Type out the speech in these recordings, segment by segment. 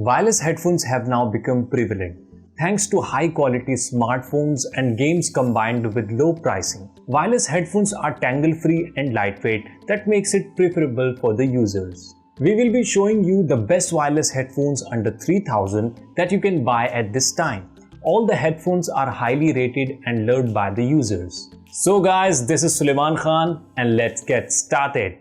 Wireless headphones have now become prevalent thanks to high-quality smartphones and games combined with low pricing. Wireless headphones are tangle-free and lightweight that makes it preferable for the users. We will be showing you the best wireless headphones under 3000 that you can buy at this time. All the headphones are highly rated and loved by the users. So guys, this is Sulaiman Khan and let's get started.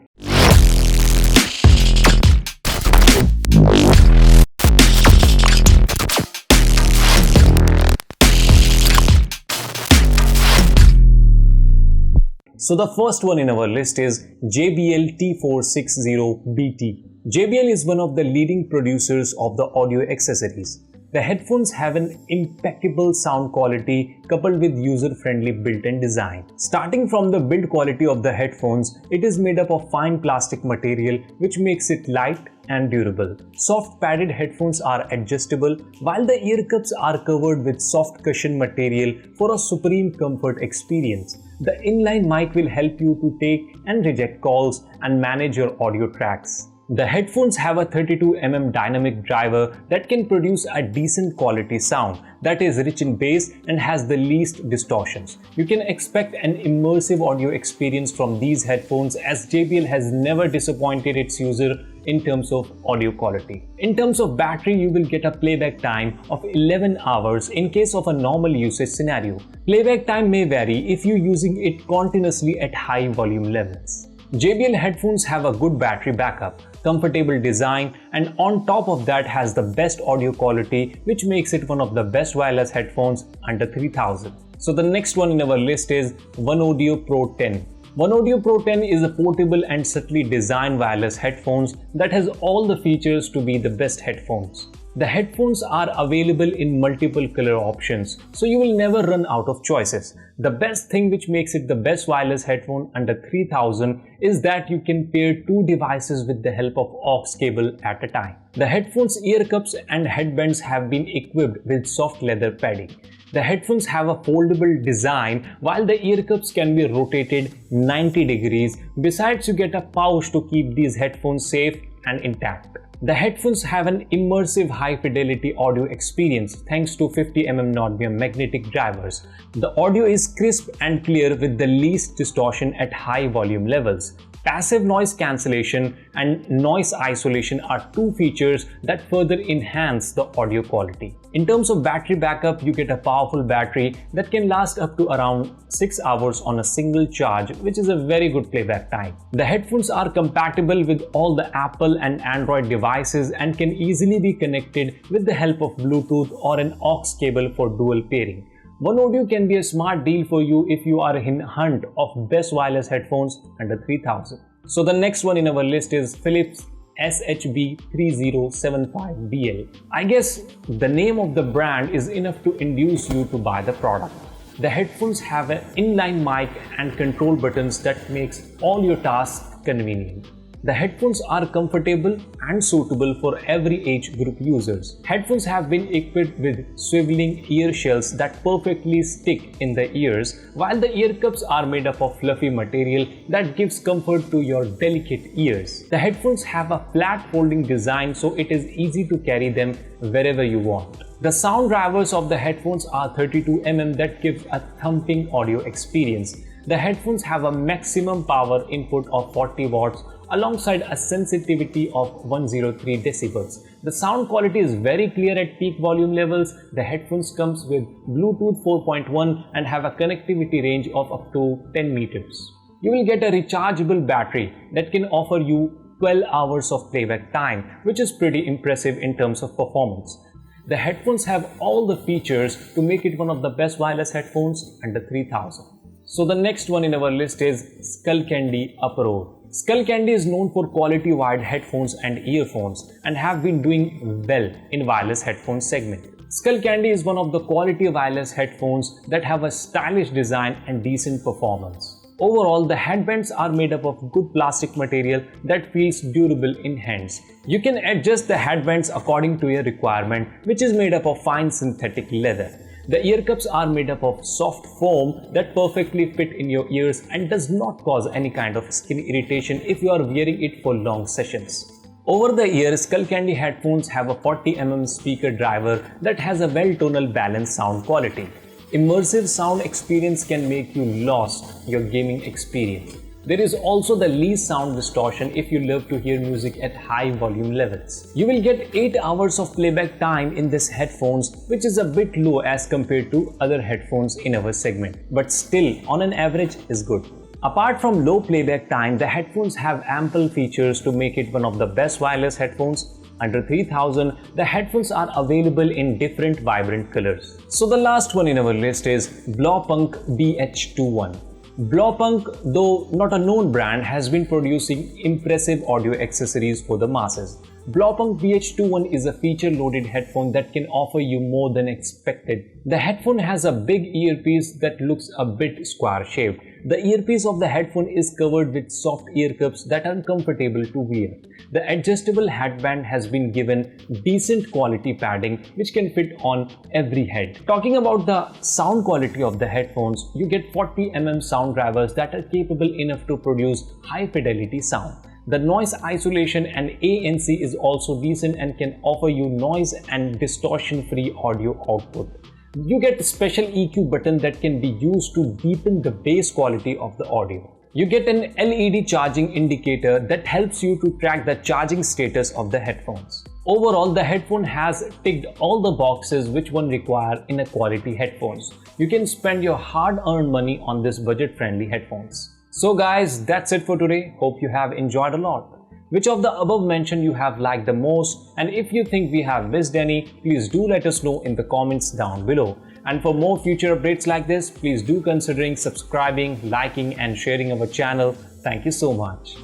So the first one in our list is JBL T460BT. JBL is one of the leading producers of the audio accessories. The headphones have an impeccable sound quality coupled with user-friendly built-in design. Starting from the build quality of the headphones, it is made up of fine plastic material which makes it light and durable. Soft padded headphones are adjustable, while the ear cups are covered with soft cushion material for a supreme comfort experience. The inline mic will help you to take and reject calls and manage your audio tracks. The headphones have a 32mm dynamic driver that can produce a decent quality sound that is rich in bass and has the least distortions. You can expect an immersive audio experience from these headphones as JBL has never disappointed its user in terms of audio quality. In terms of battery, you will get a playback time of 11 hours in case of a normal usage scenario. Playback time may vary if you're using it continuously at high volume levels. JBL headphones have a good battery backup, comfortable design, and on top of that has the best audio quality, which makes it one of the best wireless headphones under 3000. So the next one in our list is One Audio Pro 10. One Audio Pro 10 is a portable and subtly designed wireless headphones that has all the features to be the best headphones. The headphones are available in multiple color options, so you will never run out of choices. The best thing which makes it the best wireless headphone under 3000 is that you can pair two devices with the help of aux cable at a time. The headphones ear cups and headbands have been equipped with soft leather padding. The headphones have a foldable design while the ear cups can be rotated 90 degrees. Besides, you get a pouch to keep these headphones safe and intact. The headphones have an immersive high-fidelity audio experience thanks to 50mm Nodbium magnetic drivers. The audio is crisp and clear with the least distortion at high volume levels. Passive noise cancellation and noise isolation are two features that further enhance the audio quality. In terms of battery backup, you get a powerful battery that can last up to around 6 hours on a single charge, which is a very good playback time. The headphones are compatible with all the Apple and Android devices and can easily be connected with the help of Bluetooth or an aux cable for dual pairing. One Audio can be a smart deal for you if you are in hunt of best wireless headphones under 3000. So the next one in our list is Philips SHB3075BL. I guess the name of the brand is enough to induce you to buy the product. The headphones have an inline mic and control buttons that makes all your tasks convenient. The headphones are comfortable and suitable for every age group users. Headphones have been equipped with swiveling ear shells that perfectly stick in the ears, while the ear cups are made up of fluffy material that gives comfort to your delicate ears. The headphones have a flat folding design, so it is easy to carry them wherever you want. The sound drivers of the headphones are 32mm that gives a thumping audio experience. The headphones have a maximum power input of 40 watts alongside a sensitivity of 103 decibels. The sound quality is very clear at peak volume levels. The headphones comes with Bluetooth 4.1 and have a connectivity range of up to 10 meters. You will get a rechargeable battery that can offer you 12 hours of playback time, which is pretty impressive in terms of performance. The headphones have all the features to make it one of the best wireless headphones under 3000. So the next one in our list is Skullcandy Uproar. Skullcandy is known for quality wired headphones and earphones and have been doing well in wireless headphone segment. Skullcandy is one of the quality wireless headphones that have a stylish design and decent performance. Overall, the headbands are made up of good plastic material that feels durable in hands. You can adjust the headbands according to your requirement, which is made up of fine synthetic leather. The ear cups are made up of soft foam that perfectly fit in your ears and does not cause any kind of skin irritation if you are wearing it for long sessions. Over the years, Skullcandy headphones have a 40mm speaker driver that has a well-tonal balanced sound quality. Immersive sound experience can make you lost your gaming experience. There is also the least sound distortion if you love to hear music at high volume levels. You will get 8 hours of playback time in these headphones, which is a bit low as compared to other headphones in our segment, but still on an average is good. Apart from low playback time, the headphones have ample features to make it one of the best wireless headphones. Under 3000, the headphones are available in different vibrant colors. So the last one in our list is Blaupunkt BH21. Blaupunkt, though not a known brand, has been producing impressive audio accessories for the masses. Blaupunkt BH21 is a feature-loaded headphone that can offer you more than expected. The headphone has a big earpiece that looks a bit square-shaped. The earpiece of the headphone is covered with soft ear cups that are comfortable to wear. The adjustable headband has been given decent quality padding which can fit on every head. Talking about the sound quality of the headphones, you get 40mm sound drivers that are capable enough to produce high fidelity sound. The noise isolation and ANC is also decent and can offer you noise and distortion-free audio output. You get a special EQ button that can be used to deepen the bass quality of the audio. You get an LED charging indicator that helps you to track the charging status of the headphones. Overall, the headphone has ticked all the boxes which one require in a quality headphones. You can spend your hard-earned money on this budget-friendly headphones. So guys, that's it for today. Hope you have enjoyed a lot. Which of the above mentioned you have liked the most, and if you think we have missed any, please do let us know in the comments down below. And for more future updates like this, please do considering subscribing, liking and sharing our channel. Thank you so much.